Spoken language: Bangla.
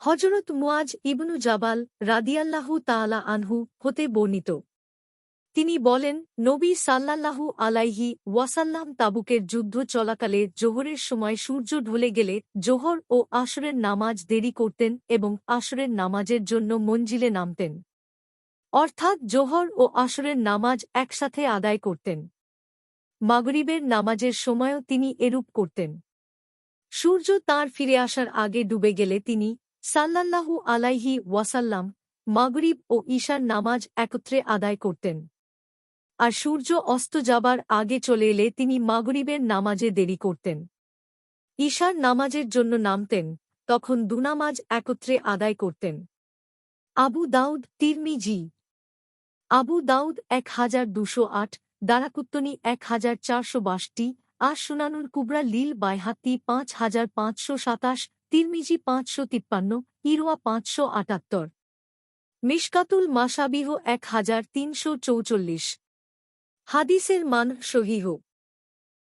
হযরত মুআজ ইবনু জাবাল রাদিয়াল্লাহু তাআলা আনহু হতে বর্ণিত। তিনি বলেন, নবী সাল্লাল্লাহু আলাইহি ওয়াসাল্লাম তাবুকের যুদ্ধ চলাকালে জোহরের সময় সূর্য ঢলে গেলে জোহর ও আসরের নামাজ দেরি করতেন এবং আসরের নামাজের জন্য মঞ্জিলে নামতেন। অর্থাৎ জোহর ও আসরের নামাজ একসাথে আদায় করতেন। মাগরিবের নামাজের সময়ও তিনি এরূপ করতেন। সূর্য তাঁর ফিরে আসার আগে ডুবে গেলে তিনি সাল্লাল্লাহু আলাইহি ওয়াসাল্লাম মাগরিব ও ঈশার নামাজ একত্রে আদায় করতেন। আর সূর্য অস্ত যাবার আগে চলে এলে তিনি মাগরিবের নামাজে দেরি করতেন। ঈশার নামাজের জন্য নামতেন, তখন দুনামাজ একত্রে আদায় করতেন। আবু দাউদ তিরমিজি। আবু দাউদ 1208, দারাকুত্তনি 1462, আর সুনানুল কুবরা লিল বাইহাক্কি 5527, তিরমিজি 553, ইরওয়া 578। মিশকাতুল মাশাবিহ 1344। হাদিসের মান সহিহ।